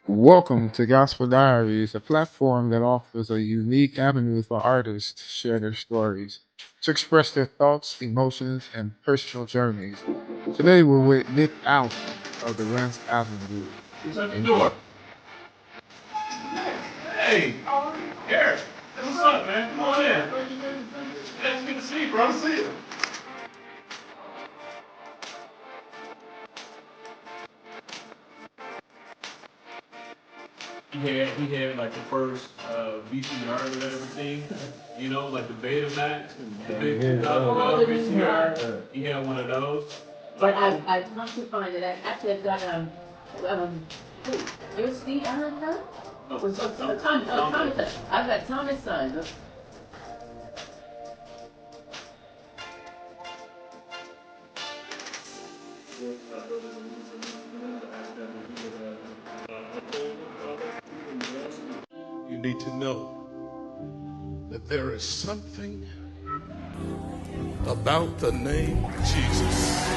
Welcome to Gospel Diaries, a platform that offers a unique avenue for artists to share their stories, to express their thoughts, emotions, and personal journeys. Today we're with Nick Allen of the Rance Group. Who's at the door? Hey, Eric. What's up, man? Come on in. It's good to see you, bro. See you. He had like the first VCR and everything, like the Betamax, the big 2012 VCR. He had one of those. But I want to find it. I actually have got um you're Steve Allen, huh? Oh, Was Thomas. I've got Thomas' son. You need to know that there is something about the name Jesus.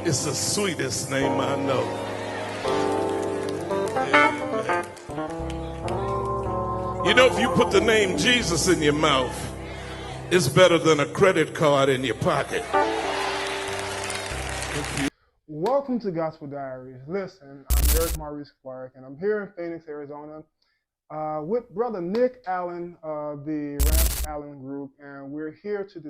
It's the sweetest name I know. Amen. You know, if you put the name Jesus in your mouth, it's better than a credit card in your pocket. Welcome to Gospel Diaries. Listen, I'm Eric Maurice Clark, and I'm here in Phoenix, Arizona, with Brother Nick Allen of the Rance Allen Group, and we're here to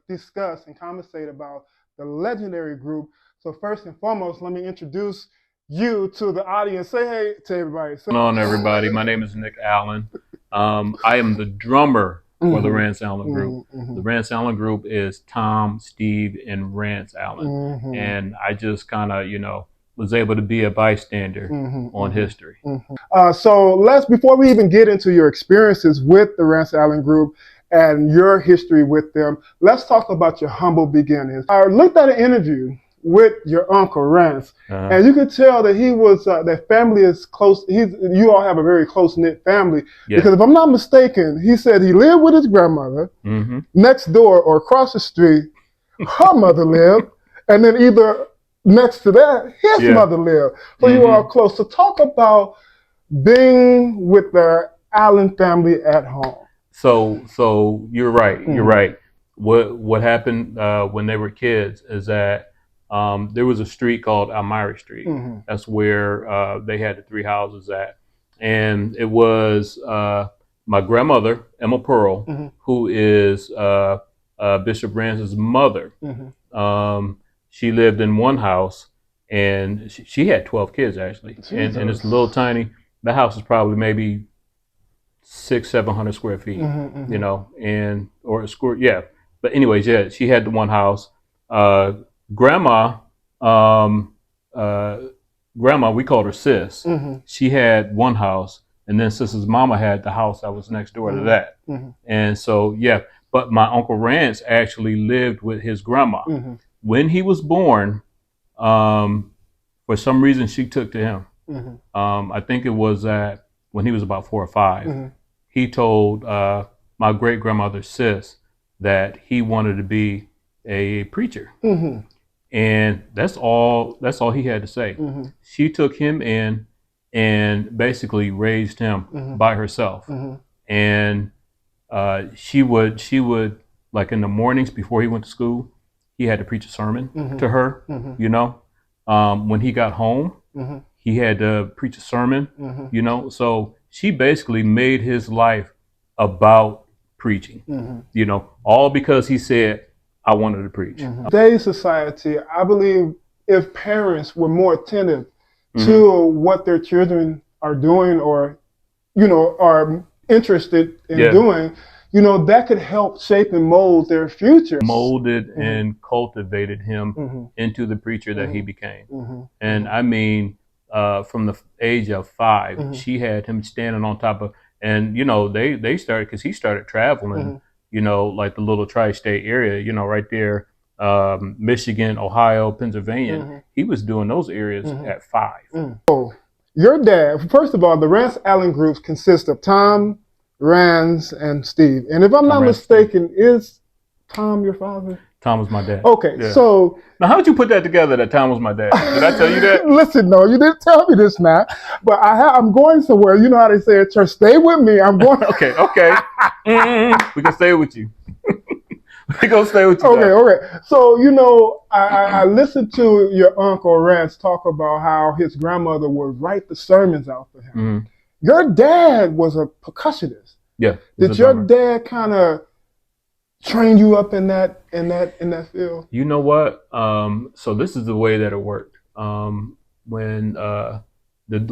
discuss and conversate about the legendary group. So first and foremost, let me introduce you to the audience. Say hey to everybody. What's going on, everybody? My name is Nick Allen. I am the drummer for the Rance Allen Group. The Rance Allen Group is Tom, Steve, and Rance Allen. And I just kind of, was able to be a bystander on history. So before we even get into your experiences with the Rance Allen Group and your history with them, let's talk about your humble beginnings. I looked at an interview with your uncle Rance, and you could tell that he was that family is close. You all have a very close knit family, because if I'm not mistaken, he said he lived with his grandmother next door or across the street. Her mother lived, and then either next to that, his mother lived. So you are close. So talk about being with the Allen family at home. So you're right. You're right. What happened when they were kids is that there was a street called Elmira Street. That's where they had the three houses at. And it was my grandmother, Emma Pearl, who is Bishop Rance's mother. She lived in one house, and she had 12 kids, actually. And it's little tiny. The house is probably maybe 600-700 square feet, or a square, yeah. But anyways, yeah, she had the one house. Grandma, we called her Sis. She had one house, and then Sis's mama had the house that was next door to that. And so, yeah, but my Uncle Rance actually lived with his grandma. When he was born, for some reason, she took to him. I think it was that when he was about 4 or 5, he told my great grandmother Sis that he wanted to be a preacher. And that's all he had to say. She took him in and basically raised him by herself. And she would like in the mornings before he went to school, he had to preach a sermon to her. When he got home, he had to preach a sermon. So she basically made his life about preaching. All because he said, I wanted to preach. Today's society, I believe, if parents were more attentive to what their children are doing or, are interested in doing, that could help shape and mold their future. Molded and cultivated him into the preacher that he became. And I mean, from the age of 5, she had him standing on top of, and, they started, because he started traveling, like the little tri-state area, right there, Michigan, Ohio, Pennsylvania. He was doing those areas at 5. Your dad, first of all, the Rance Allen groups consist of Tom, Rance, and Steve. And if I'm not mistaken, is Tom your father? Tom was my dad. Okay, Yeah. so Now, how did you put that together that Tom was my dad? Did I tell you that? listen, no, you didn't tell me this now, but I'm going somewhere. You know how they say at church, stay with me. I'm going. Okay. We can stay with you. We gonna stay with you. Okay, Doc. okay. So, I listened to your uncle Rance talk about how his grandmother would write the sermons out for him. Mm-hmm. Your dad was a percussionist. Yeah. Did your dad kind of train you up in that field? You know what? So this is the way that it worked. When the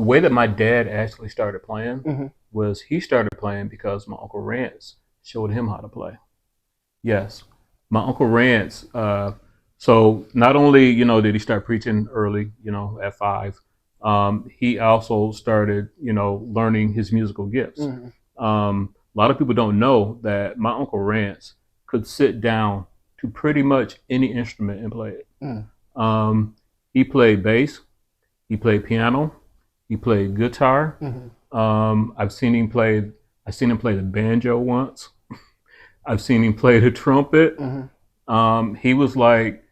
way that my dad actually started playing Mm-hmm. was he started playing because my uncle Rance showed him how to play. Yes, my uncle Rance. So not only did he start preaching early, at 5, he also started learning his musical gifts. Mm-hmm. A lot of people don't know that my uncle Rance could sit down to pretty much any instrument and play it. Mm. He played bass, he played piano, he played guitar. Mm-hmm. I've seen him play. I've seen him play the banjo once. I've seen him play the trumpet. Mm-hmm. He was like,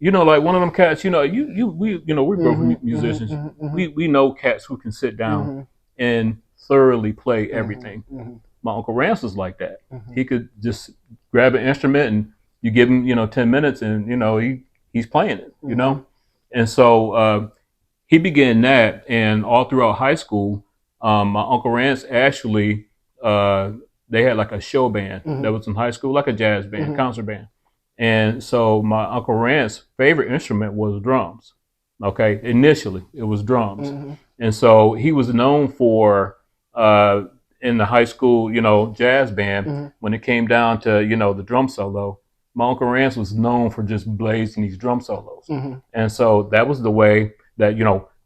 like one of them cats. We grew up Mm-hmm. musicians. Mm-hmm. We know cats who can sit down Mm-hmm. and thoroughly play everything. Mm-hmm. My uncle Rance was like that. Mm-hmm. He could just grab an instrument and you give him 10 minutes and he's playing it. Mm-hmm. And so he began that, and all throughout high school, my uncle Rance actually they had like a show band Mm-hmm. that was in high school, like a jazz band, Mm-hmm. concert band. And so my uncle Rance's favorite instrument was drums. Okay, initially it was drums, Mm-hmm. and so he was known for in the high school, jazz band. Mm-hmm. When it came down to the drum solo, my uncle Rance was known for just blazing these drum solos. Mm-hmm. And so that was the way that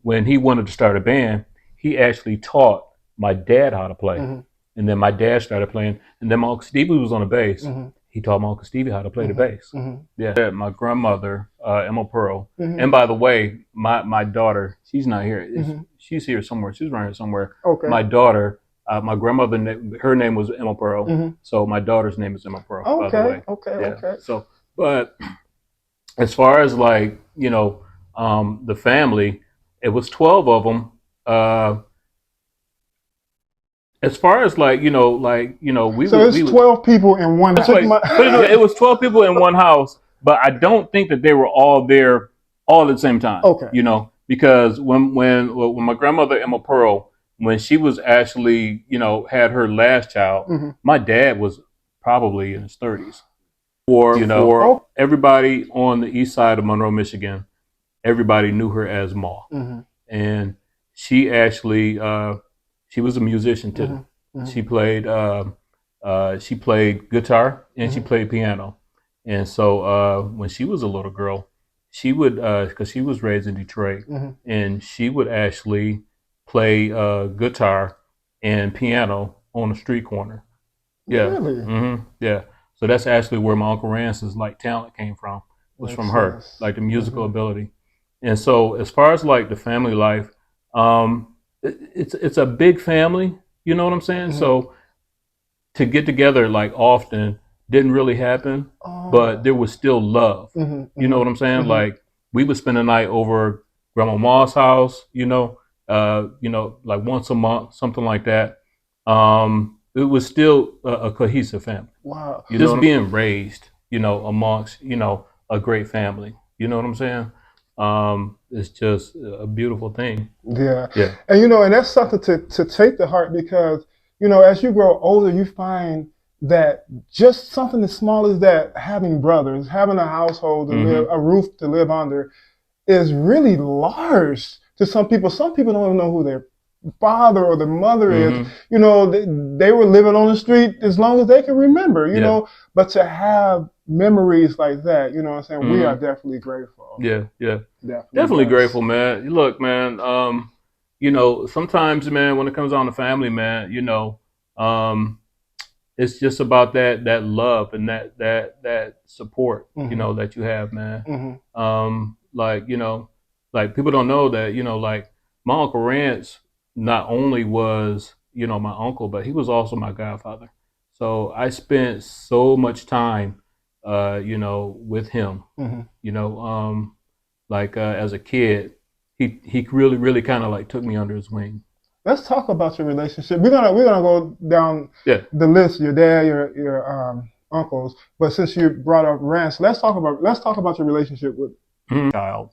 when he wanted to start a band, he actually taught my dad how to play. Mm-hmm. And then my dad started playing, and then my uncle Stevie was on the bass. Mm-hmm. He taught my uncle Stevie how to play Mm-hmm. the bass. Mm-hmm. Yeah, my grandmother, Emma Pearl. Mm-hmm. And by the way, my daughter, she's not here. Mm-hmm. She's here somewhere. She's around here somewhere. Okay. My daughter, my grandmother, her name was Emma Pearl. Mm-hmm. So my daughter's name is Emma Pearl. Okay. By the way. Okay. Yeah. Okay. So, but as far as like the family, it was 12 of them. As far as like we So it's 12 people in one. That's right. It was 12 people in one house, but I don't think that they were all there all at the same time. Okay. Because when my grandmother Emma Pearl, when she was actually had her last child, Mm-hmm. my dad was probably in his 30s. For everybody on the east side of Monroe, Michigan, everybody knew her as Ma, Mm-hmm. and she actually she was a musician too. Mm-hmm. She played guitar and she Mm-hmm. played piano. And so when she was a little girl, she would, because she was raised in Detroit, Mm-hmm. and she would actually play guitar and piano on a street corner. Yeah. Really? Mm-hmm. Yeah. So that's actually where my Uncle Rance's like talent came from, was Makes from her, sense. like the musical Mm-hmm. ability. And so as far as like the family life, it's a big family, you know what I'm saying? Mm-hmm. So to get together like often didn't really happen, but there was still love. Mm-hmm. You know what I'm saying? Mm-hmm. Like we would spend the night over Grandma Ma's house, like once a month, something like that. It was still a cohesive family. Wow. Just being raised, amongst, a great family. You know what I'm saying? It's just a beautiful thing. Yeah. Yeah. And that's something to take to heart because, as you grow older, you find that just something as small as that, having brothers, having a household to Mm-hmm. live, a roof to live under, is really large to some people. Some people don't even know who their father or their mother is. They were living on the street as long as they can remember, but to have memories like that, you know what I'm saying? We are definitely grateful. Yeah. Definitely Definitely grateful, man. Look, man, sometimes, man, when it comes on to family, man, it's just about that love and that support, Mm-hmm. that you have, man. Mm-hmm. Like people don't know that, like my Uncle Rance not only was, my uncle, but he was also my godfather. So I spent so much time with him. Mm-hmm. As a kid, he really kind of like took me under his wing. Let's talk about your relationship. We're gonna go down the list. Your dad, your uncles. But since you brought up Rance, let's talk about your relationship with child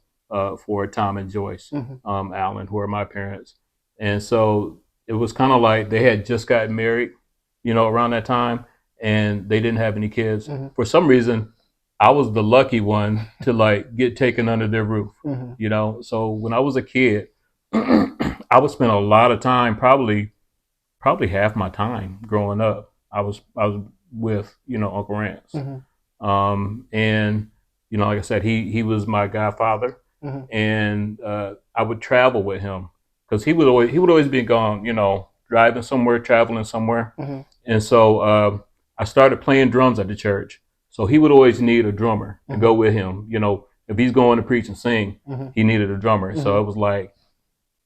for Tom and Joyce mm-hmm. Allen, who are my parents, and so it was kind of like they had just gotten married, around that time, and they didn't have any kids. Mm-hmm. For some reason, I was the lucky one to like get taken under their roof. Mm-hmm. So when I was a kid, I would spend a lot of time, probably half my time growing up. I was with Uncle Rance, Mm-hmm. and like I said, he was my godfather, Mm-hmm. and I would travel with him because he would always be gone, driving somewhere, traveling somewhere, Mm-hmm. and so I started playing drums at the church. So he would always need a drummer to go with him. If he's going to preach and sing, he needed a drummer. Mm-hmm. So it was like,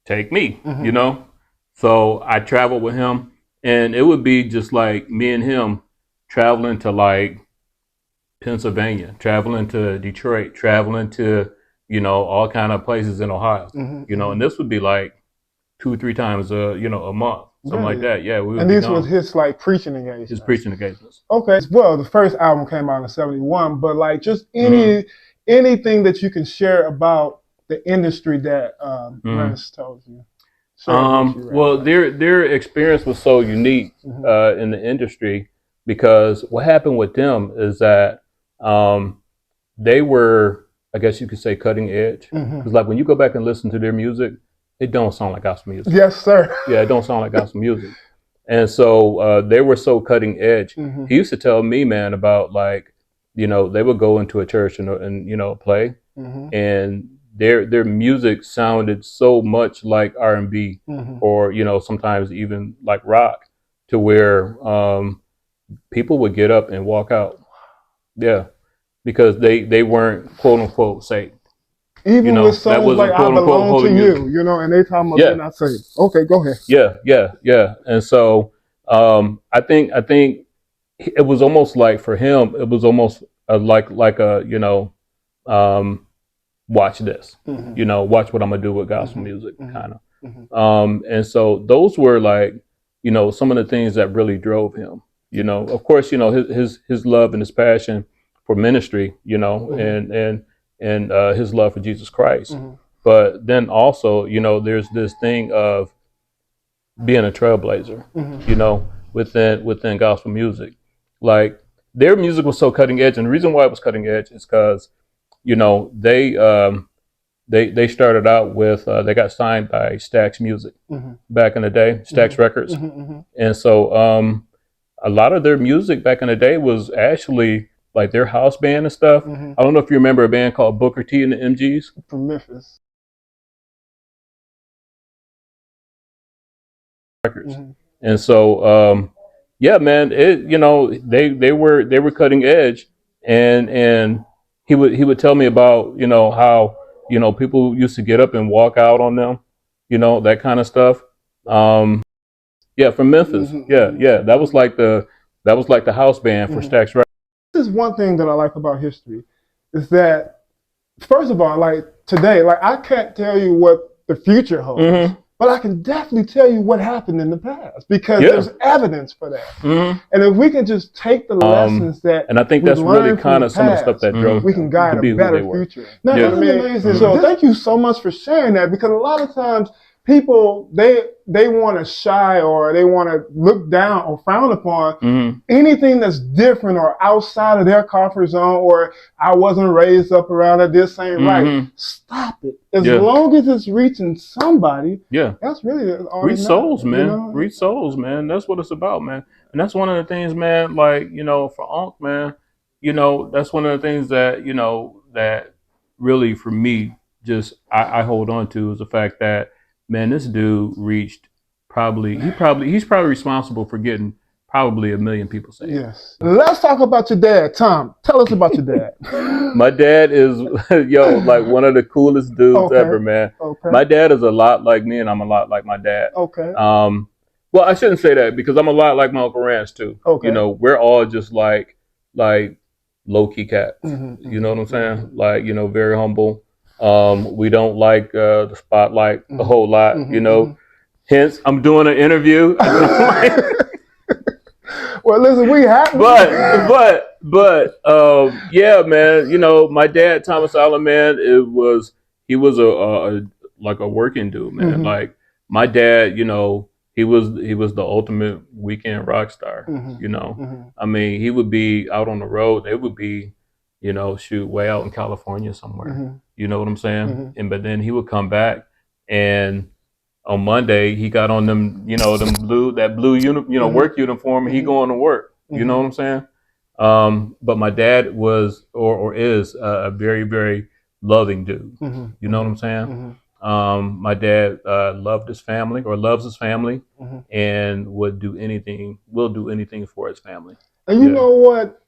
take me, Mm-hmm. So I traveled with him, and it would be just like me and him traveling to like Pennsylvania, traveling to Detroit, traveling to all kind of places in Ohio. Mm-hmm. And this would be like 2 or 3 times a month, something like that. Yeah, we would and be these gone. was his like preaching engagements. His preaching engagements. Okay, well, the first album came out in '71, but like just anything that you can share about the industry that Rance tells you. Well, their experience was so unique in the industry because what happened with them is that they were, I guess you could say, cutting edge. Because like when you go back and listen to their music, it don't sound like gospel music. Yes, sir. Yeah, it don't sound like gospel music. And so they were so cutting edge. He used to tell me, man, about like, they would go into a church and play, and their music sounded so much like R&B, or sometimes even like rock, to where people would get up and walk out. Yeah, because they weren't quote unquote saved. Even with songs like "I Belong to You," and they talking about they're not saved. Okay, go ahead. Yeah. And so I think it was almost like for him, it was almost like a watch this, watch what I'm gonna do with gospel music, kind of. And so those were like some of the things that really drove him. Of course, his love and his passion for ministry, and his love for Jesus Christ. But then also, there's this thing of being a trailblazer, within gospel music. Like their music was so cutting edge, and the reason why it was cutting edge is because, they started out with they got signed by Stax Music back in the day, Stax Records, and so a lot of their music back in the day was actually like their house band and stuff. I don't know if you remember a band called Booker T and the MGs from Memphis Records. And so yeah, man, they were cutting edge, and he would tell me about how people used to get up and walk out on them, that kind of stuff. Yeah, from Memphis. Yeah, that was like the house band for Stax Records. This is one thing that I like about history, is that first of all, like today, like I can't tell you what the future holds. But I can definitely tell you what happened in the past because there's evidence for that. And if we can just take the lessons that and I think that's really kind of some of the stuff that drove we can guide a better future. No, yeah. Amazing. So thank you so much for sharing that, because a lot of times people they want to shy, or they want to look down or frown upon anything that's different or outside of their comfort zone, or I wasn't raised up around it, this ain't right. Stop it. As long as it's reaching somebody, that's really all. Reach souls, man. Reach souls, man. That's what it's about, man. And that's one of the things, man, like, for Unc, man, that's one of the things that, that really for me, just I hold on to, is the fact that, man, this dude reached he's probably responsible for getting probably 1 million people saved. Yes. Let's talk about your dad, Tom. Tell us about your dad. My dad is, like one of the coolest dudes ever, man. Okay. My dad is a lot like me, and I'm a lot like my dad. Okay. Well, I shouldn't say that, because I'm a lot like my Uncle Rance too. Okay. We're all just like low key cats. Mm-hmm, You know what I'm saying? mm-hmm, Like, you know, very humble. We don't like the spotlight a mm-hmm, whole lot. You mm-hmm, know, hence I'm doing an interview. I don't like, Well, listen, we happy. yeah, man. You know, my dad, Thomas Allen, man, he was a like a working dude, man. Mm-hmm, Like my dad, you know, he was the ultimate weekend rock star. mm-hmm, You know, mm-hmm, I mean, he would be out on the road. They would be, you know, shoot, way out in California somewhere. mm-hmm, You know what I'm saying? mm-hmm, And but then he would come back, and on Monday he got on them, you know, that blue mm-hmm, work uniform, and he mm-hmm, going to work. You know mm-hmm, what I'm saying? But my dad was or is a very, very loving dude. You know what mm-hmm, I'm saying? mm-hmm, My dad loved his family or loves his family, mm-hmm. and will do anything for his family. And you Yeah. know what?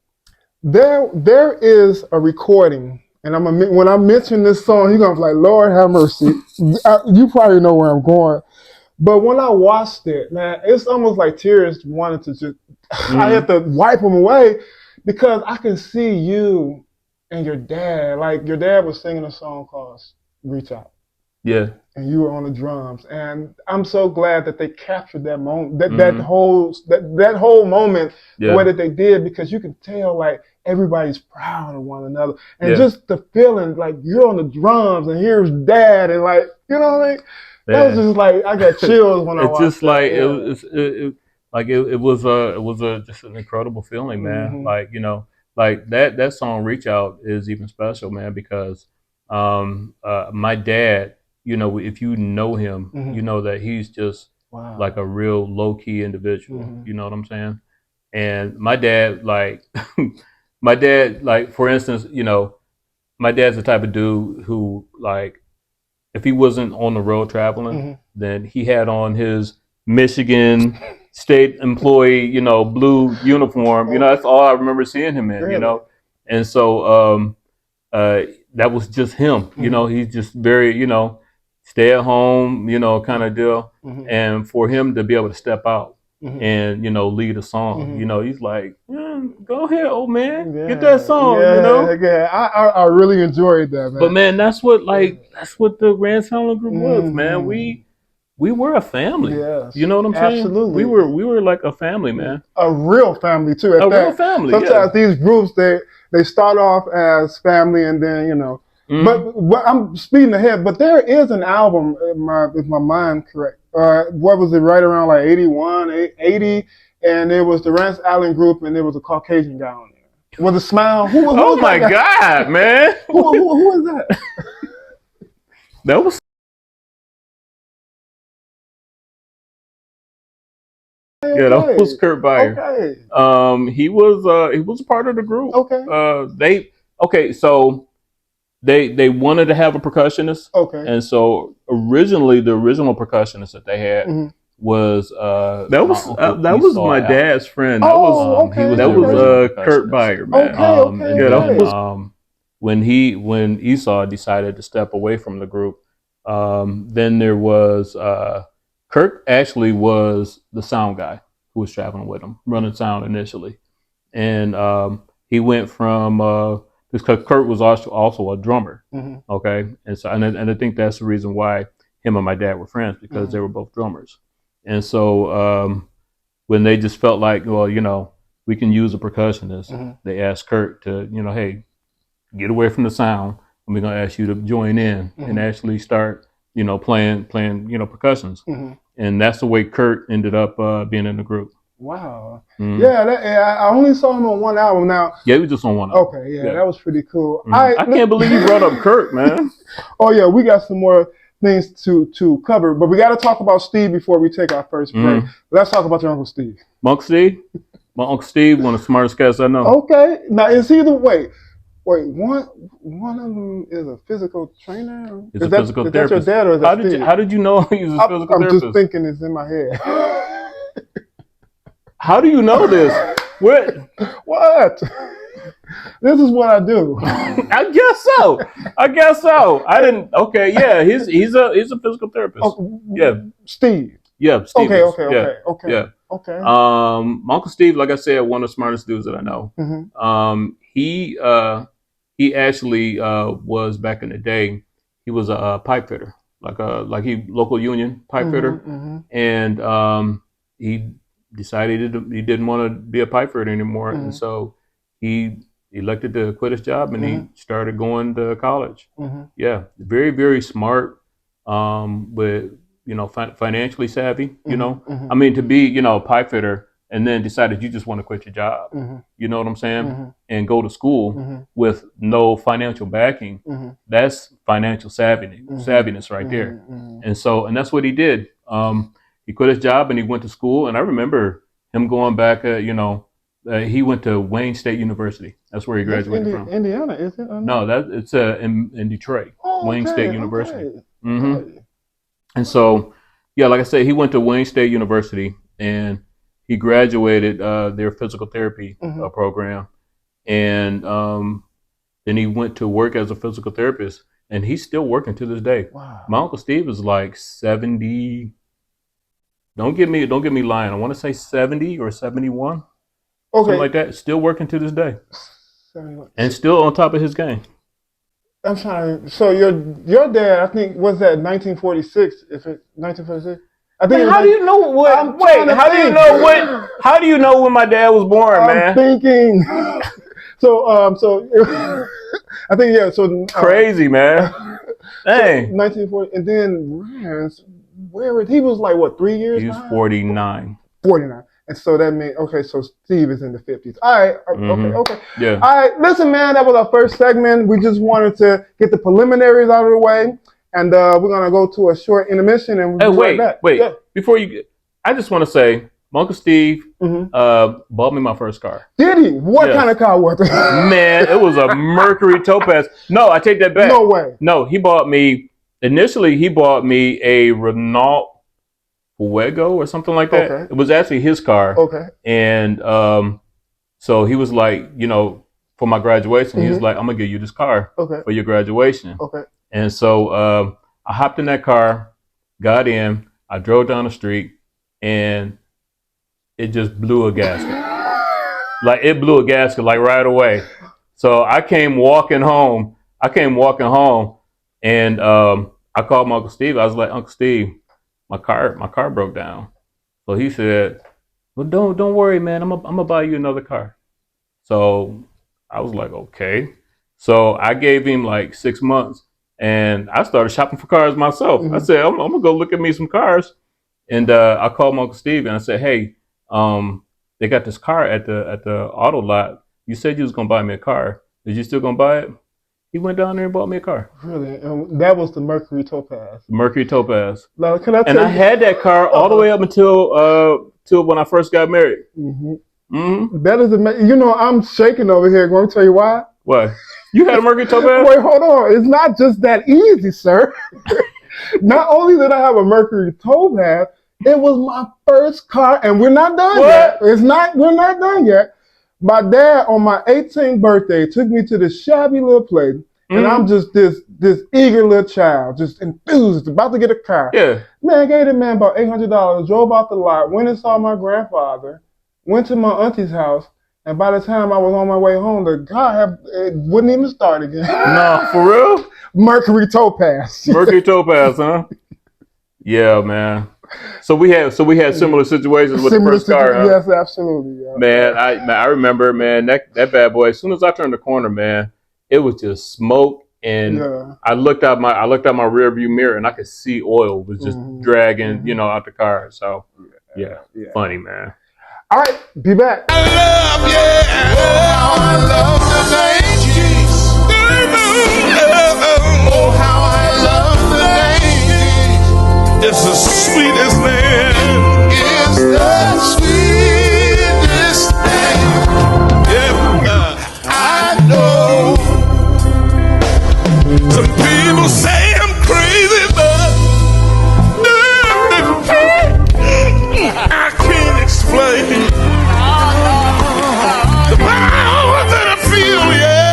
There is a recording, and when I mention this song, you're gonna be like, Lord have mercy. You probably know where I'm going. But when I watched it, man, it's almost like tears wanted to just. I had Hmm. to wipe them away because I can see you and your dad. Like your dad was singing a song called "Reach Out," Yeah. and you were on the drums. And I'm so glad that they captured that moment, Hmm. that whole moment, the way Yeah. that they did, because you can tell like everybody's proud of one another, and Yeah. just the feeling like you're on the drums and here's dad, and like you know what I mean. That was Yeah. just like I got chills when I It's watched just that. like Yeah. it was a just an incredible feeling, man. Mm-hmm. Like, you know, like that song "Reach Out" is even special, man, because my dad, you know, if you know him, Mm-hmm. you know that he's just like Wow. a real low key individual. Mm-hmm. You know what I'm saying? And my dad, like, my dad, like, for instance, you know, my dad's the type of dude who, like, if he wasn't on the road traveling, Mm-hmm. then he had on his Michigan State employee, you know, blue uniform. You know, that's all I remember seeing him in. You Really? know, and so uh, that was just him. You Mm-hmm. know, he's just very, you know, stay at home, you know, kind of deal. Mm-hmm. And for him to be able to step out Mm-hmm. and, you know, lead a song, you Mm-hmm. know, he's like, go ahead, old man, get that Yeah, song, you yeah, know. yeah. I really enjoyed that, But man. man, that's what the Rance Allen Group was, man. Mm-hmm. We were a family. You Yes, know what I'm saying? absolutely. We were like a family, man. A real family too. At A real that, family, yeah. sometimes these groups they start off as family and then you know. Mm-hmm. But I'm speeding ahead. But there is an album, if my mind correct. What was it? Right around like 81, 80, and it was the Rance Allen Group, and there was a Caucasian guy on there with a smile. Who Oh was my that guy? God, man. Who was that? That was yeah, that Okay, was Kurt Beyer. okay, He was a part of the group. okay, They okay, so they wanted to have a percussionist, okay. and so originally the original percussionist that they had Mm-hmm. was that was my dad's friend. Oh, okay, He was that was Kurt Beyer, man. okay, okay, Yeah, that okay. was when Esau decided to step away from the group. Then there was Kurt actually was the sound guy who was traveling with him, running sound initially, and he went from because Kurt was also a drummer. Mm-hmm. Okay, and so and I think that's the reason why him and my dad were friends because Mm-hmm. they were both drummers, and so when they just felt like, well, you know, we can use a percussionist, Mm-hmm. they asked Kurt to, you know, hey, get away from the sound, and we're gonna ask you to join in and Mm-hmm. actually start, you know, playing, you know, percussions, Mm-hmm. and that's the way Kurt ended up being in the group. Wow. Mm-hmm. Yeah, I only saw him on one album. Now, Yeah, he was just on one album. okay, yeah, Yeah. that was pretty cool. Mm-hmm. I can't believe you brought up Kurt, man. Oh yeah, we got some more things to cover, but we got to talk about Steve before we take our first break. Let's talk about your Uncle Steve. Uncle Steve? My Uncle Steve, one of the smartest cats I know. Okay, now is he the wait? One of them is a physical trainer. He's a physical is that therapist. your dad or is that Steve? How did you know he was a physical therapist? I'm just thinking it's in my head. How do you know this? What? What? This is what I do. I guess so. I didn't. Okay, yeah. He's a physical therapist. Oh, Yeah. Steve. Yeah. Steve Okay. Yeah. Okay. My Uncle Steve, like I said, one of the smartest dudes that I know. Mm-hmm. he actually was back in the day. He was a pipe fitter, like he local union pipe fitter, and he decided he didn't want to be a pipe fitter anymore, and so he elected to quit his job and he started going to college. Yeah, very very smart, with financially savvy. I mean, to be a pipe fitter and then decided you just want to quit your job. You know what I'm saying? And go to school with no financial backing. That's financial savviness right there. And that's what he did. He quit his job and he went to school. And I remember him going back. He went to Wayne State University. That's where he graduated from. Indiana, is it? No, it's in Detroit. Oh, Wayne okay, State University. Okay. And so, yeah, like I said, he went to Wayne State University and he graduated their physical therapy program. And then he went to work as a physical therapist, and he's still working to this day. Wow. My Uncle Steve is like 70. Don't get me lying. I want to say 70 or 71. Okay. Something like that. Still working to this day. 71. And still on top of his game. I'm trying. So your dad, I think, was that 1946? If it 1946, I think. Man, how do you know what? How do you know when my dad was born, man? I'm thinking. So I think So crazy, man. Dang. 1940, and then Rance, he was like what, 3 years? He was behind? 49. 49. And so that means, okay, so Steve is in the 50s. All right, okay. Yeah. All right, listen, man, that was our first segment. We just wanted to get the preliminaries out of the way. And we're going to go to a short intermission. And we'll wait. Yeah. Before I just want to say, my Uncle Steve bought me my first car. Did he? What kind of car was it? Man, it was a Mercury Topaz. No, I take that back. No way. No, initially he bought me a Renault Fuego or something like that. Okay. It was actually his car. Okay. And so he was like, for my graduation, he was like, I'm going to give you this car for your graduation. Okay. And so I hopped in that car, got in, I drove down the street, and it just blew a gasket. It blew a gasket right away. So I came walking home, and I called my Uncle Steve. I was like, Uncle Steve, my car broke down. So he said, well, don't worry, man. I'm gonna buy you another car. So I was like, okay. So I gave him like 6 months, and I started shopping for cars myself. I said, I'm gonna go look at me some cars. And I called my Uncle Steve and I said, hey, they got this car at the auto lot. You said you was gonna buy me a car. Is you still gonna buy it? He went down there and bought me a car. Really? And that was the Mercury Topaz. Mercury Topaz. Now, can I tell and you? I had that car all the way up until when I first got married. That is amazing. I'm shaking over here. Going to tell you why? What? You had a Mercury Topaz? Wait, hold on. It's not just that easy, sir. Not only did I have a Mercury Topaz, it was my first car, and we're not done yet. We're not done yet. My dad, on my 18th birthday, took me to this shabby little place, and I'm just this eager little child, just enthused, about to get a car. Yeah. Man, I gave the man about $800, drove out the lot, went and saw my grandfather, went to my auntie's house, and by the time I was on my way home, the car wouldn't even start again. No, for real? Mercury Topaz. Mercury Topaz, huh? Yeah, man. So we had similar situations with the first car, huh? Yes, absolutely. Yeah. Man, I remember, man, that bad boy. As soon as I turned the corner, man, it was just smoke, and I looked out my rear view mirror, and I could see oil was just dragging, out the car. So yeah, funny, man. All right, be back. I love the name Jesus. Oh, how I love the name. It's the sweetest name. It's the sweetest name. Yeah, I know. Some people say I'm crazy, but I can't explain the power that I feel, yeah.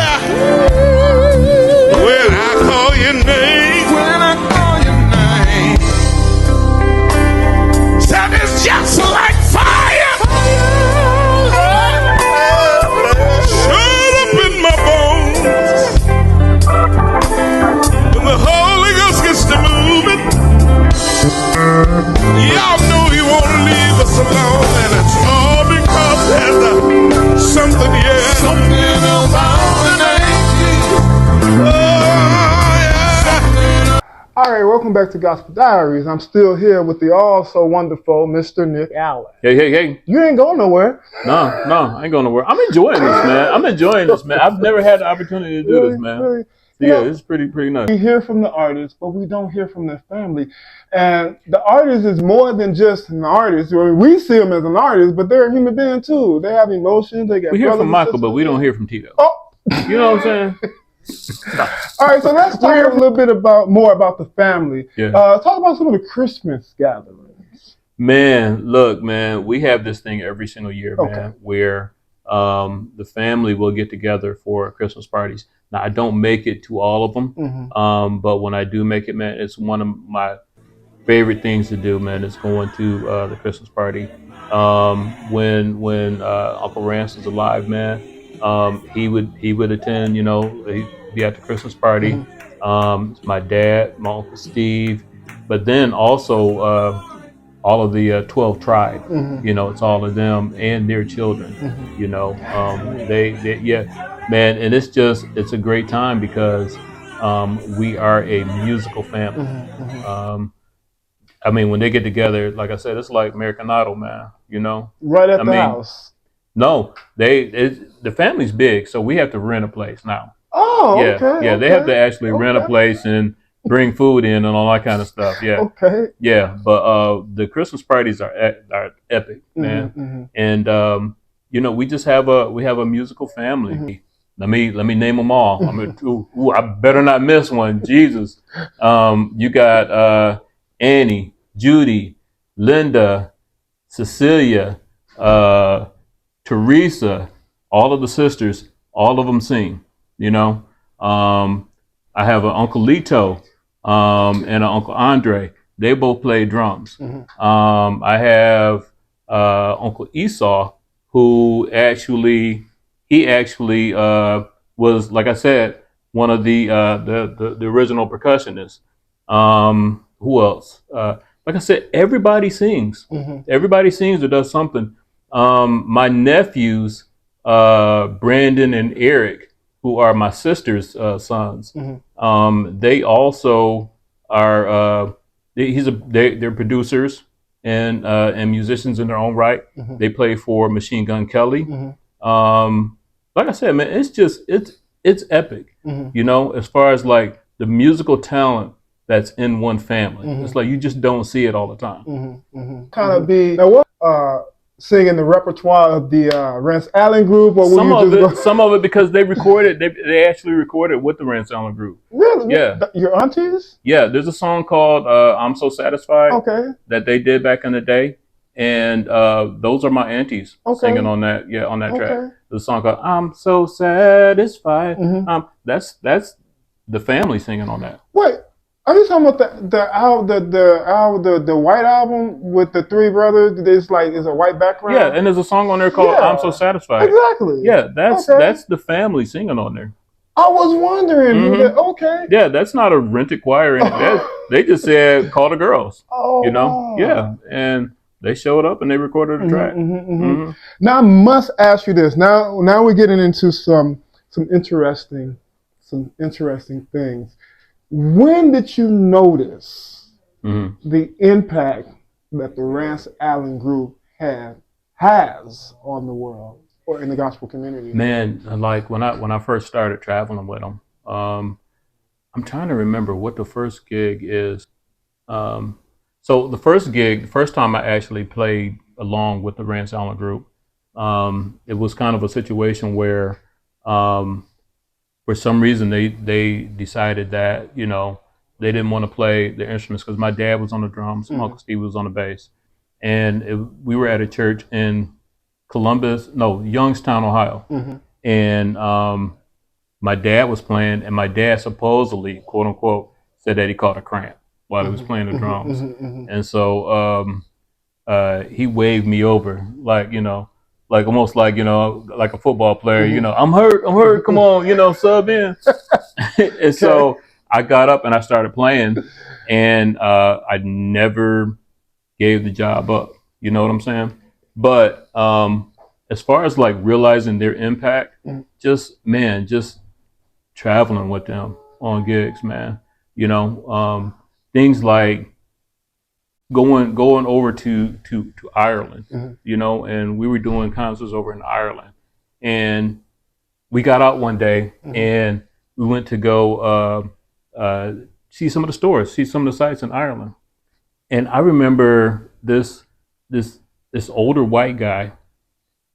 All right, welcome back to Gospel Diaries. I'm still here with the also wonderful Mr. Nick Allen. Hey. You ain't going nowhere. No, I ain't going nowhere. I'm enjoying this, man. I've never had the opportunity to do this, man. Really? Yeah, it's pretty nice. We hear from the artists, but we don't hear from their family. And the artist is more than just an artist. I mean, we see them as an artist, but they're a human being too. They have emotions. They got. We hear from Michael, but we don't hear from Tito. Oh. You know what I'm saying? All right, so let's talk a little bit more about the family. Yeah. Talk about some of the Christmas gatherings. Man, look, man, we have this thing every single year, man, where the family will get together for Christmas parties. Now, I don't make it to all of them, but when I do make it, man, it's one of my favorite things to do, man. Is going to the Christmas party. When Uncle Rance was alive, man, he would attend. You know, he'd be at the Christmas party. My dad, my Uncle Steve, but then also all of the 12 tribe. You know, it's all of them and their children. You know, they man, and it's a great time because we are a musical family. I mean, when they get together, like I said, it's like American Idol, man. You know, right at the house. No, the family's big, so we have to rent a place now. Oh, yeah, okay. Yeah, they have to actually rent a place and bring food in and all that kind of stuff. Yeah. Okay. Yeah, but the Christmas parties are epic, man. And you know, we have a musical family. Let me name them all. I better not miss one. Jesus. You got Annie, Judy, Linda, Cecilia, Teresa, all of the sisters, all of them sing, you know. I have an Uncle Lito and an Uncle Andre. They both play drums. I have Uncle Esau, who actually was, like I said, one of the original percussionists. Who else? Like I said, everybody sings. Everybody sings or does something. My nephews, Brandon and Eric, who are my sister's sons, they also are. They're producers and musicians in their own right. They play for Machine Gun Kelly. Like I said, man, it's epic. You know, as far as like the musical talent that's in one family. It's like you just don't see it all the time. Kind of be now what singing the repertoire of the Rance Allen group, or some of it because they recorded. They actually recorded with the Rance Allen group. Really? Yeah. Your aunties? Yeah. There's a song called "I'm So Satisfied." Okay. That they did back in the day, and those are my aunties singing on that. Yeah, on that track. There's a song called "I'm So Satisfied." That's the family singing on that. Wait. Are you talking about the white album with the three brothers? It's a white background. Yeah, and there's a song on there called "I'm So Satisfied." Exactly. Yeah, that's the family singing on there. I was wondering. Okay. Yeah, that's not a rented choir. They just said call the girls. Oh. You know. Yeah, and they showed up and they recorded a track. Now I must ask you this. Now we're getting into some interesting things. When did you notice the impact that the Rance Allen Group has on the world or in the gospel community? Man, like when I first started traveling with them, I'm trying to remember what the first gig is. So the first time I actually played along with the Rance Allen Group, it was kind of a situation where for some reason they decided that, you know, they didn't want to play the instruments because my dad was on the drums, my Uncle Steve was on the bass, and we were at a church in Youngstown, Ohio, and my dad was playing, and my dad supposedly, quote unquote, said that he caught a cramp while he was playing the drums, and so he waved me over, like, you know, like almost like, you know, like a football player, you know, I'm hurt, come on, you know, sub in. And so I got up and I started playing, and I never gave the job up. You know what I'm saying? But as far as like realizing their impact, just traveling with them on gigs, man. You know, things like going over to Ireland, you know, and we were doing concerts over in Ireland, and we got out one day and we went to go see some of the stores, see some of the sites in Ireland, and I remember this older white guy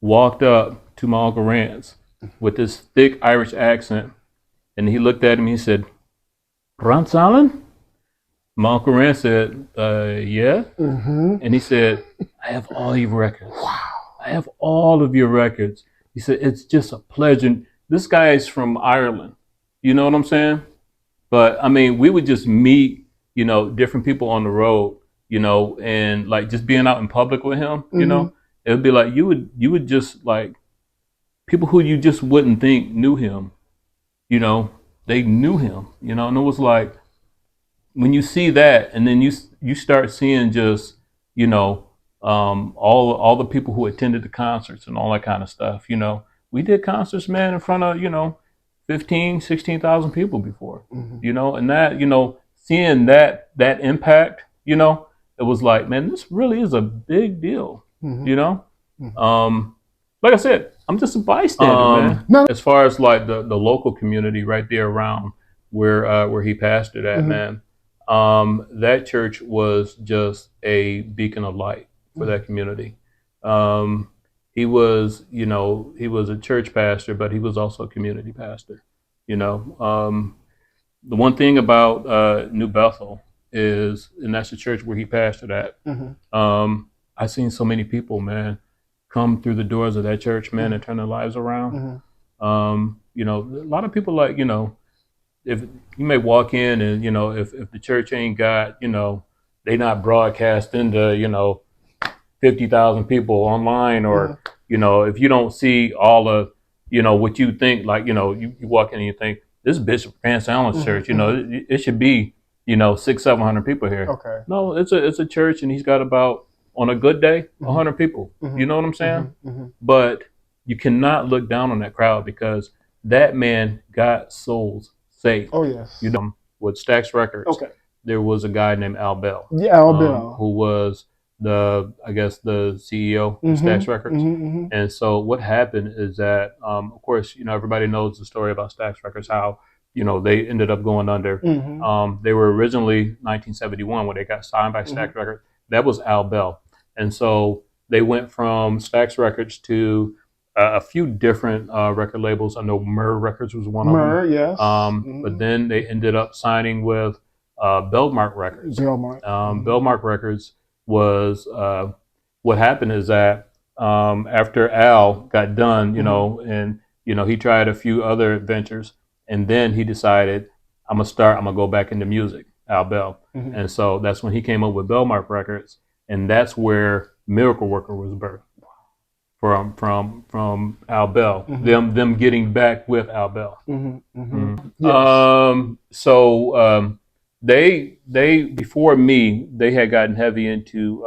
walked up to my Uncle Rance with this thick Irish accent, and he looked at him. He said, "Rance Allen?" My Uncle Rance said, "Yeah." And he said, "I have all your records. Wow. I have all of your records." He said, "It's just a pleasure." This guy is from Ireland. You know what I'm saying? But I mean, we would just meet, you know, different people on the road, you know, and like just being out in public with him, you know, it would be like you would just like people who you just wouldn't think knew him, you know, they knew him, you know, and it was like when you see that, and then you start seeing just, you know, all the people who attended the concerts and all that kind of stuff, you know, we did concerts, man, in front of, you know, 16,000 people before, you know, and that, you know, seeing that impact, you know, it was like, man, this really is a big deal, you know. Like I said, I'm just a bystander, man. No. As far as like the local community right there around where he pastored at, man, that church was just a beacon of light for that community. He was, you know, he was a church pastor, but he was also a community pastor. You know, the one thing about New Bethel is, and that's the church where he pastored at. I've seen so many people, man, come through the doors of that church, man, and turn their lives around. You know, a lot of people, like, you know, if you may walk in and, you know, if the church ain't got, you know, they not broadcasting to, you know, 50,000 people online, or, you know, if you don't see all of, you know, what you think, like, you know, you walk in and you think, this is Bishop Rance Allen's church, you know, it should be, you know, 600-700 people here. Okay. No, it's a church, and he's got about, on a good day, 100 people. You know what I'm saying? But you cannot look down on that crowd, because that man got souls saved. Oh, yes. You know, with Stax Records, Okay. there was a guy named Al Bell. Yeah, Al Bell. Who was the CEO of Stax Records. And so what happened is that, of course, you know, everybody knows the story about Stax Records, how, you know, they ended up going under. They were originally 1971 when they got signed by Stax Records. That was Al Bell. And so they went from Stax Records to a few different record labels. I know Myrrh Records was one of them. Yes. But then they ended up signing with Belmark Records. Belmark Records was, what happened is that after Al got done, you know, and, you know, he tried a few other ventures, and then he decided, I'm gonna go back into music, Al Bell. And so that's when he came up with Belmark Records, and that's where Miracle Worker was birthed from Al Bell. Them getting back with Al Bell. Yes. So they before me, they had gotten heavy into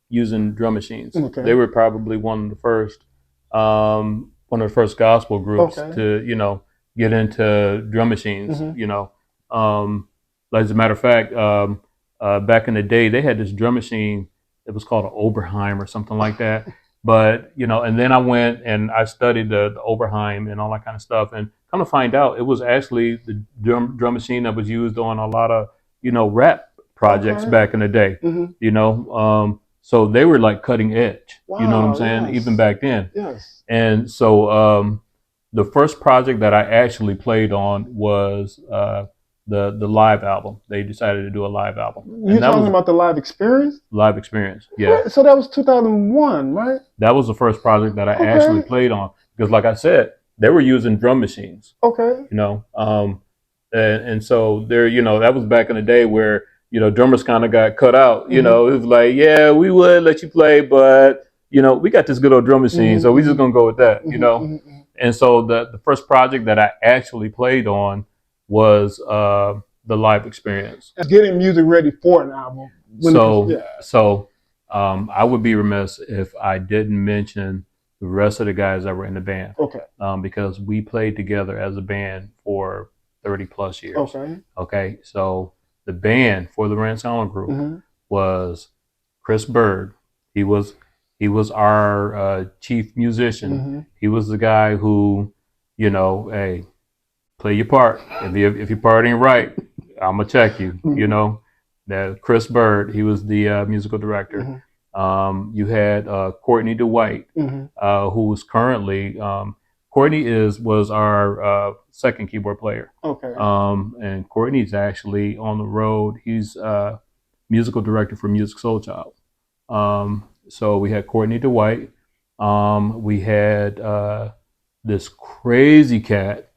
using drum machines. They were probably one of the first gospel groups to, you know, get into drum machines. You know, as a matter of fact, back in the day, they had this drum machine. It was called an Oberheim or something like that. But, you know, and then I went and I studied the Oberheim and all that kind of stuff, and kind of find out it was actually the drum machine that was used on a lot of, you know, rap projects back in the day. You know, so they were like cutting edge. Wow, you know what I'm saying? yes. Even back then. Yes. And so the first project that I actually played on was the live album. They decided to do a live album. You're talking about the live experience? Live experience, yeah. So that was 2001, right? That was the first project that I actually played on, because, like I said, they were using drum machines. You know, and so there, you know, that was back in the day where, you know, drummers kind of got cut out. You know, it was like, yeah, we would let you play, but, you know, we got this good old drum machine, so we just gonna go with that. You know, and so the first project that I actually played on was the live experience. Getting music ready for an album. So I would be remiss if I didn't mention the rest of the guys that were in the band. Because we played together as a band for 30 plus years. So the band for the Rance Allen Group was Chris Bird. He was our chief musician. He was the guy who, hey, play your part. If your part ain't right, I'm gonna check you. That Chris Bird. He was the musical director. You had Courtney Dwight, who was currently Courtney was our second keyboard player. Okay. And Courtney's actually on the road. He's musical director for Music Soul Child. So we had Courtney Dwight. We had this crazy cat.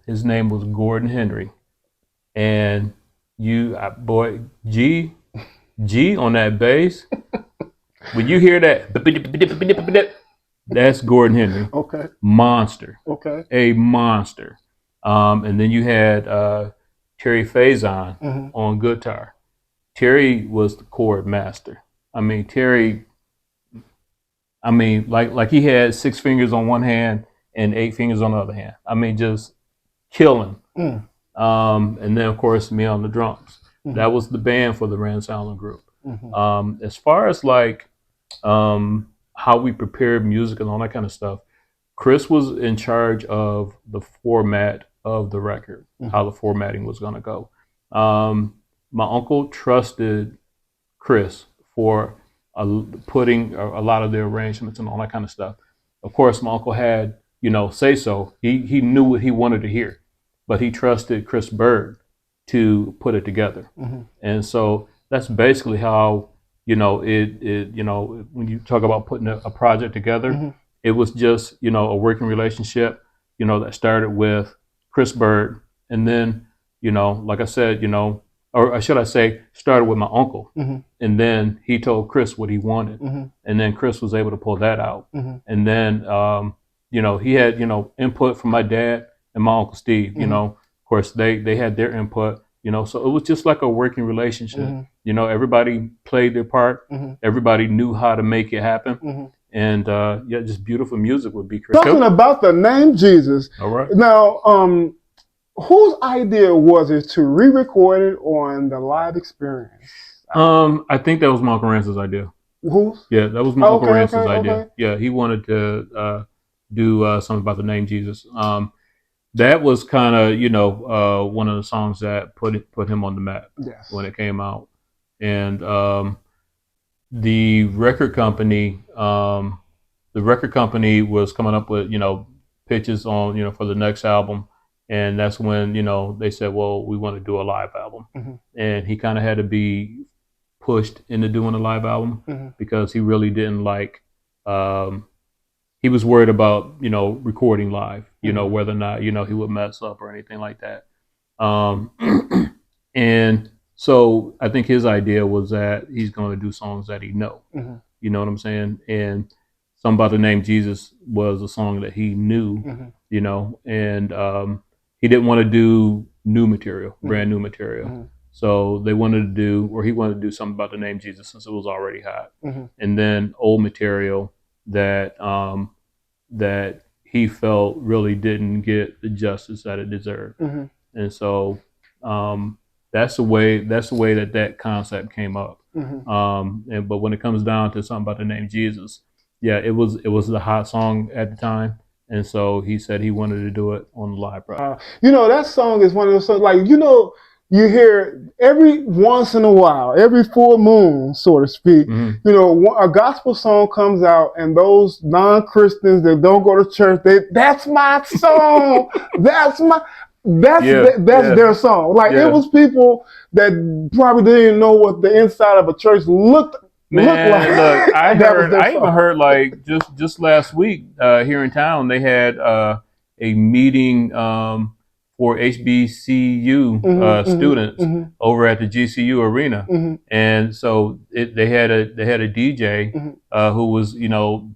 His name was Gordon Henry. And boy, G on that bass. When you hear that, that's Gordon Henry. Okay. Monster. Okay. A monster. And then you had Terry Faison on guitar. Terry was the chord master. I mean, Terry, like he had 6 fingers on one hand and 8 fingers on the other hand. I mean, just killing. And then, of course, me on the drums. That was the band for the Rance Allen Group. As far as like how we prepared music and all that kind of stuff, Chris was in charge of the format of the record, how the formatting was going to go. My uncle trusted Chris for putting a lot of the arrangements and all that kind of stuff. Of course, my uncle had, say so. He knew what he wanted to hear, but he trusted Chris Bird to put it together. And so that's basically how, when you talk about putting a project together, it was just, a working relationship, that started with Chris Bird. And then, like I said, or should I say, started with my uncle. And then he told Chris what he wanted. And then Chris was able to pull that out. And then, he had, input from my dad and my Uncle Steve. Of course, they had their input, so it was just like a working relationship. Everybody played their part. Everybody knew how to make it happen. And just beautiful music would be Chris. Talking about the name Jesus. All right. Now, whose idea was it to re-record it on the live experience? I think that was my Uncle Rance's idea. Whose? Yeah, that was my Uncle Rance's idea. Okay. Yeah, he wanted to do something about the name Jesus. That was kind of one of the songs that put him on the map when it came out. And the record company was coming up with pitches on for the next album. And that's when, they said, well, we want to do a live album. And he kind of had to be pushed into doing a live album because he really didn't like, he was worried about, recording live, whether or not, he would mess up or anything like that. And so I think his idea was that he's going to do songs that he know, you know what I'm saying? And Something About the Name Jesus was a song that he knew, and he didn't want to do new material, brand new material. So he wanted to do Something About the Name Jesus since it was already hot. And then old material that that he felt really didn't get the justice that it deserved. And so that's the way that concept came up. But when it comes down to Something About the Name Jesus, yeah, it was the hot song at the time. And so he said he wanted to do it on the live project. That song is one of those songs, like, you hear every once in a while, every full moon, so to speak, a gospel song comes out and those non-Christians that don't go to church, that's my song. That's their song. Like, it was people that probably didn't even know what the inside of a church looked like. I even heard like just last week here in town they had a meeting for HBCU students over at the GCU arena, and so they had a DJ who was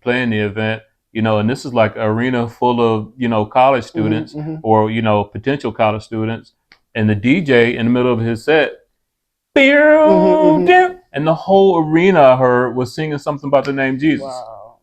playing the event, and this is like an arena full of college students or potential college students, and the DJ in the middle of his set. And the whole arena I heard was singing Something About the Name Jesus. Wow.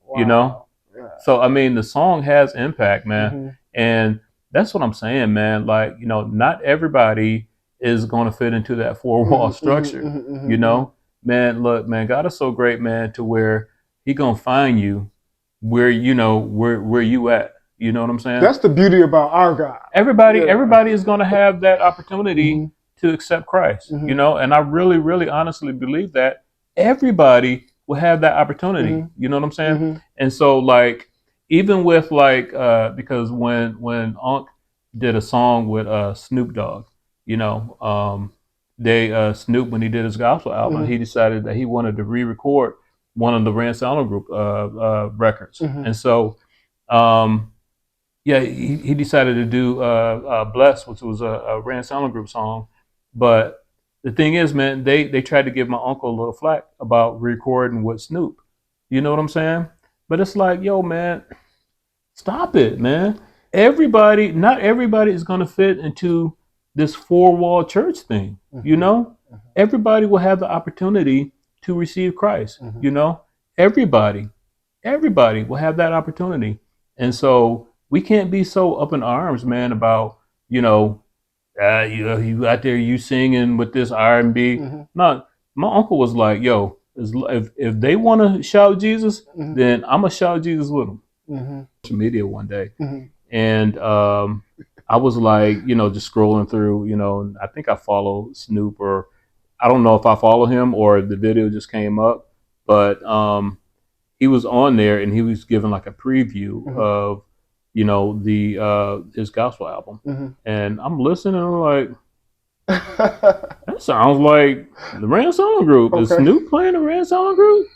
Yeah. So I mean, the song has impact, man, and that's what I'm saying, man. Like, not everybody is going to fit into that four wall structure. You know, man, look, man, God is so great, man, to where He gonna find you where you know where you at. You know what I'm saying? That's the beauty about our God. Everybody is gonna have that opportunity to accept Christ. You know, and I really, really, honestly believe that everybody will have that opportunity. You know what I'm saying? And so, like, even with like, because when Unc did a song with Snoop Dogg, you know, they Snoop, when he did his gospel album, he decided that he wanted to re-record one of the Rance Group records, and so. Yeah, he decided to do "Bless," which was a Rance Group song. But the thing is, man, they tried to give my uncle a little flack about recording with Snoop. You know what I'm saying? But it's like, yo, man, stop it, man. Not everybody is going to fit into this four wall church thing. You know, everybody will have the opportunity to receive Christ. You know, everybody, everybody will have that opportunity, and so we can't be so up in arms, man, about you know, you out there you singing with this R&B. No, my uncle was like, yo, if they want to shout Jesus, then I'm gonna shout Jesus with them. Social media one day, and I was like, you know, just scrolling through, you know, and I think I follow Snoop, or I don't know if I follow him or the video just came up, but he was on there and he was giving like a preview of, you know, the his gospel album, and I'm listening and I'm like, that sounds like the Rance Group. Is Snoop playing the Rance Group?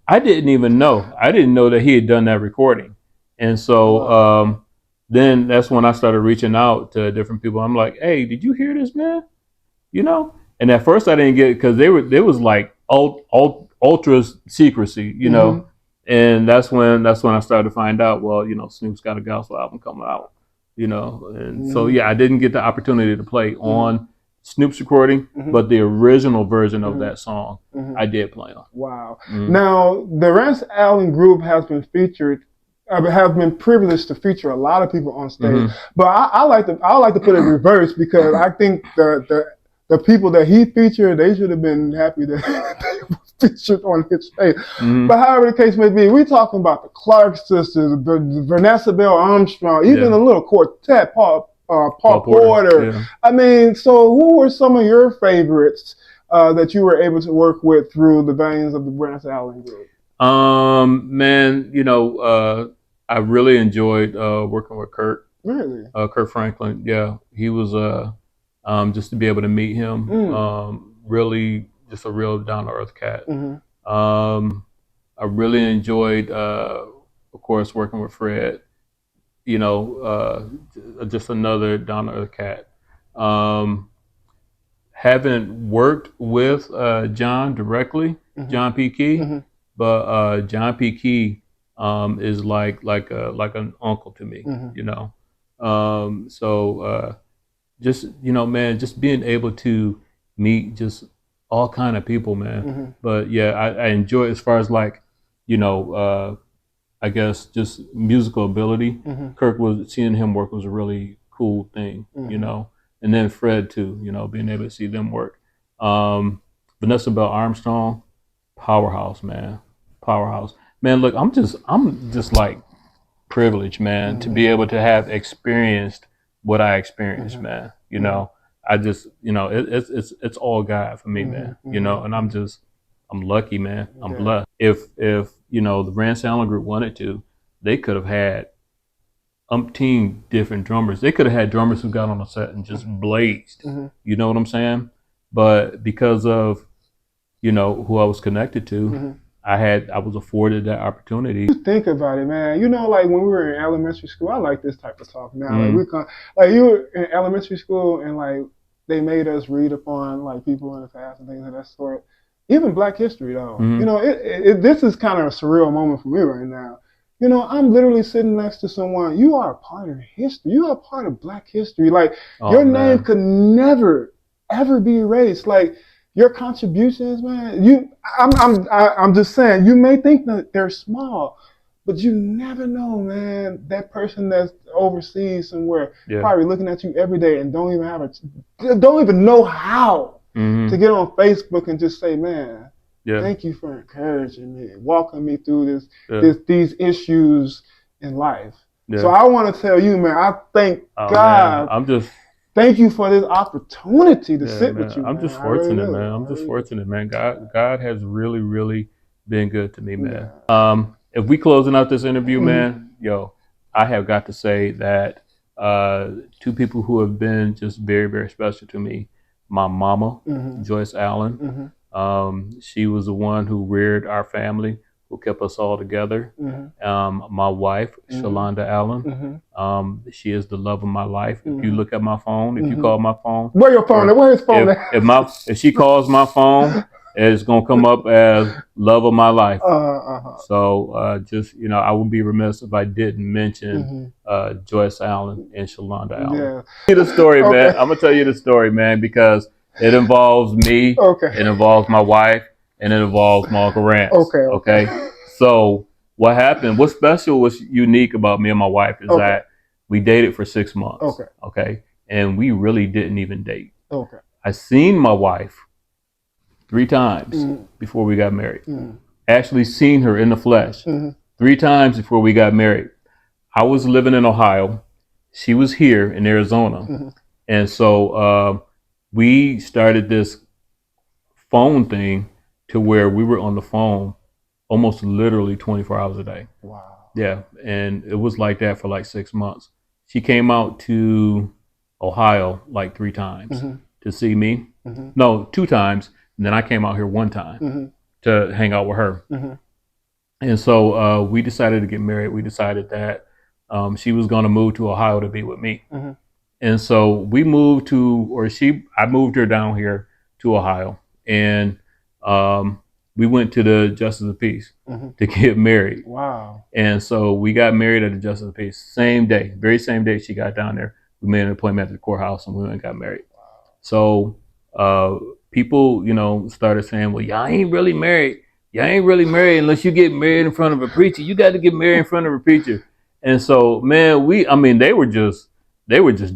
I didn't even know. I didn't know that he had done that recording, and so then that's when I started reaching out to different people. I'm like, hey, did you hear this, man? You know, and at first I didn't get it because there was like ultra secrecy, you know, and that's when I started to find out. Well, you know, Snoop's got a gospel album coming out, you know, and so yeah, I didn't get the opportunity to play on Snoop's recording, but the original version of that song I did play on. Wow! Now the Rance Allen Group has been featured. Have been privileged to feature a lot of people on stage, but I like to put it in reverse because I think the people that he featured, they should have been happy that they were featured on his stage. But however the case may be, we're talking about the Clark sisters, Vanessa Bell Armstrong, even a little quartet, Paul Porter. Yeah. I mean, so who were some of your favorites that you were able to work with through the veins of the Rance Allen Group? Man, you know, I really enjoyed working with Kurt. Really? Kurt Franklin. Yeah, he was just to be able to meet him. Really, just a real down to earth cat. I really enjoyed, of course, working with Fred. You know, just another down to earth cat. Haven't worked with John directly, John P. Key, but John P. Key is like an uncle to me. You know, so just you know, man, just being able to meet just all kind of people, man. But yeah, I enjoy as far as like, you know, I guess just musical ability. Seeing him work was a really cool thing, you know. And then Fred too, you know, being able to see them work. Vanessa Bell Armstrong, powerhouse, man, powerhouse, man. Look, I'm just like privileged, man, to be able to have experienced what I experienced, man. You know, I just, you know, it's all God for me, man. You know, and I'm lucky, man. I'm blessed. If you know the Rance Allen Group wanted to, they could have had umpteen different drummers. They could have had drummers who got on the set and just blazed. You know what I'm saying? But because of, you know, who I was connected to, I was afforded that opportunity. Think about it, man. You know, like when we were in elementary school, I like this type of talk now. Like you were in elementary school and like they made us read upon like people in the past and things of that sort. Even Black history, though. You know, this is kind of a surreal moment for me right now. You know, I'm literally sitting next to someone. You are a part of history. You are a part of Black history. Like your name could never, ever be erased. Like your contributions, man. I'm just saying. You may think that they're small, But you never know, man. That person that's overseas somewhere Yeah. probably looking at you every day and don't even know how Mm-hmm. to get on Facebook and just say, man, Yeah. thank you for encouraging me, walking me through Yeah. these issues in life. Yeah. So I want to tell you, man, I thank Oh, God. man. Thank you for this opportunity to sit Man, with you, I'm man. just I really fortunate, do. man. I'm I just really do. fortunate, man. God has really, really been good to me, man. Yeah. If we closing out this interview, Mhm. man, yo, I have got to say that two people who have been just very, very special to me. My mama, Mhm. Joyce Allen. Mhm. She was the one who reared our family, who kept us all together. Mhm. My wife, Mhm. Shalonda Allen. Mhm. She is the love of my life. If you Mhm. look at my phone, if you Mhm. call my phone, Where your phone? or Where his phone? if she calls my phone, it's gonna come up as love of my life. So just I wouldn't be remiss if I didn't mention Joyce Allen and Shalonda Allen. Yeah. Tell you the story, man. Okay. I'm gonna tell you the story, man, because it involves me, Okay. it involves my wife, and it involves my Uncle Rance. Okay. So what happened? What's special, what's unique about me and my wife is Okay. that we dated for 6 months. Okay. And we really didn't even date. Okay. I seen my wife 3 times Mhm. before we got married. Mhm. Actually seen her in the flesh Mhm. 3 times before we got married. I was living in Ohio. She was here in Arizona. Mhm. And so we started this phone thing to where we were on the phone almost literally 24 hours a day. Wow. Yeah. And it was like that for like 6 months. She came out to Ohio like 3 times Mhm. to see me. Mhm. No, 2 times. And then I came out here 1 time Mhm. to hang out with her. Mhm. And so we decided to get married. We decided that she was going to move to Ohio to be with me. Mhm. And so we moved I moved her down here to Ohio. And we went to the Justice of Peace Mhm. to get married. Wow. And so we got married at the Justice of Peace, same day, very same day she got down there. We made an appointment at the courthouse and we went and got married. So people, started saying, well, y'all ain't really married. Y'all ain't really married unless you get married in front of a preacher. You got to get married in front of a preacher. And so, man, they were just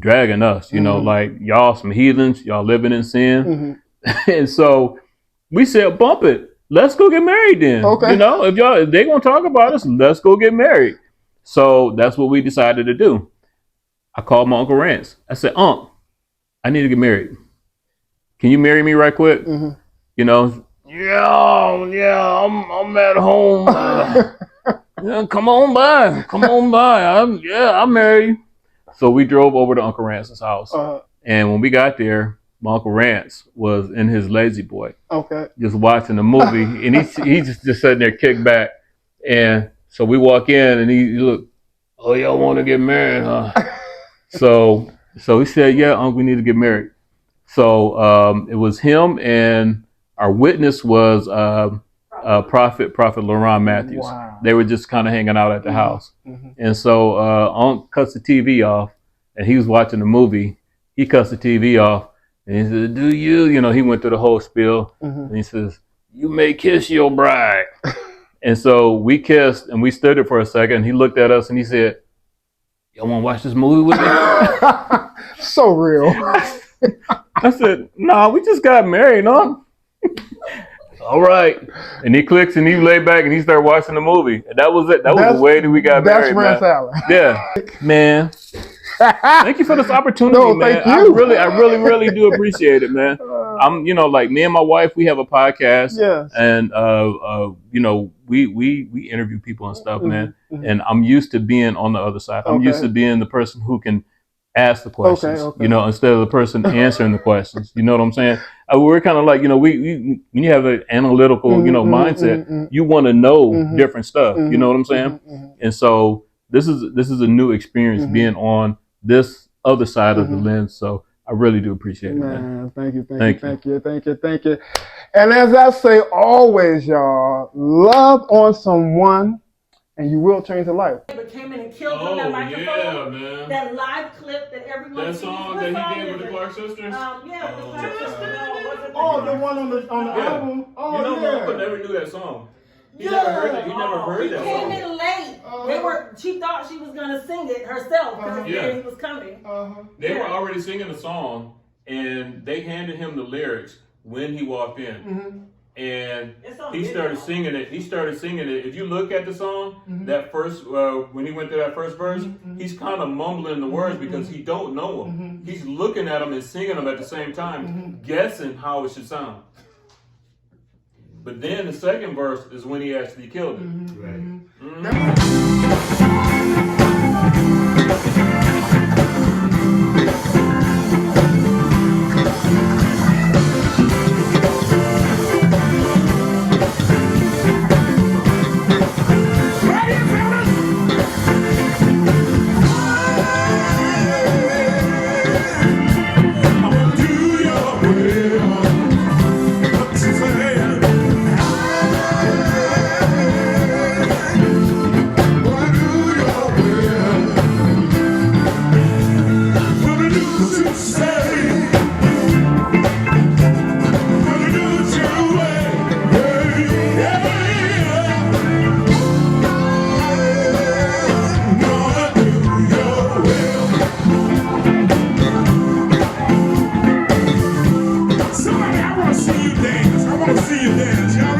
dragging us, like y'all some heathens, y'all living in sin. Mhm. And so we said, bump it. Let's go get married then. Okay. If they gonna talk about us, let's go get married. So that's what we decided to do. I called my Uncle Rance. I said, Unc, I need to get married. Can you marry me right quick? Mhm. Yeah, I'm at home. Yeah, come on by. I'll marry you. So we drove over to Uncle Rance's house. And when we got there, my Uncle Rance was in his lazy boy. Okay. Just watching the movie, and he's just sitting there, kicked back. And so we walk in, and he look, oh, y'all want to get married, huh? so he said, yeah, Uncle, we need to get married. So it was him, and our witness was Prophet Laurent Matthews. Wow. They were just kind of hanging out at the house. Mhm. And so Unc cuts the TV off, and he was watching the movie. He cuts the TV off, and he said, do you? He went through the whole spiel, and he says, you may kiss your bride. And so we kissed, and we stood there for a second. He looked at us, and he said, y'all want to watch this movie with me? So real. I said, nah, we just got married, huh? All right. And he clicks and he lay back and he started watching the movie. And that was it. That was the way that we got married. That's Rance Allen. Yeah. Man. Thank you for this opportunity, No, man. thank you. I really do appreciate it, man. I'm like me and my wife, we have a podcast. Yes. And we interview people and stuff, man. Mhm. And I'm used to being on the other side. I'm used to being the person who can ask the questions, Okay. instead of the person answering the questions. You know what I'm saying? We're kind of like, we when you have an analytical, mindset, you want to know different stuff. You know what I'm saying? And so this is a new experience being on this other side of the lens. So I really do appreciate it, man. Thank you. And as I say always, y'all, love on someone and you will change a life. But came in and killed him that microphone. Yeah, man. That live clip that everyone That sees. song What that song he did is with the it? Clark sisters? Yeah, the Clark sisters. No, it wasn't Oh, the that. one on the Yeah. album. Oh, My yeah. uncle never knew that song. He never heard it. He never heard He that came song. in late. She thought she was gonna sing it herself because Yeah. he was coming. They were already singing the song, and they handed him the lyrics when he walked in. And he started singing it. If you look at the song, that first when he went to that first verse, he's kind of mumbling the words because he don't know them. He's looking at them and singing them at the same time, guessing how it should sound. But then the second verse is when he actually killed it. Somebody, I want to see you dance. I want to see you dance. Y'all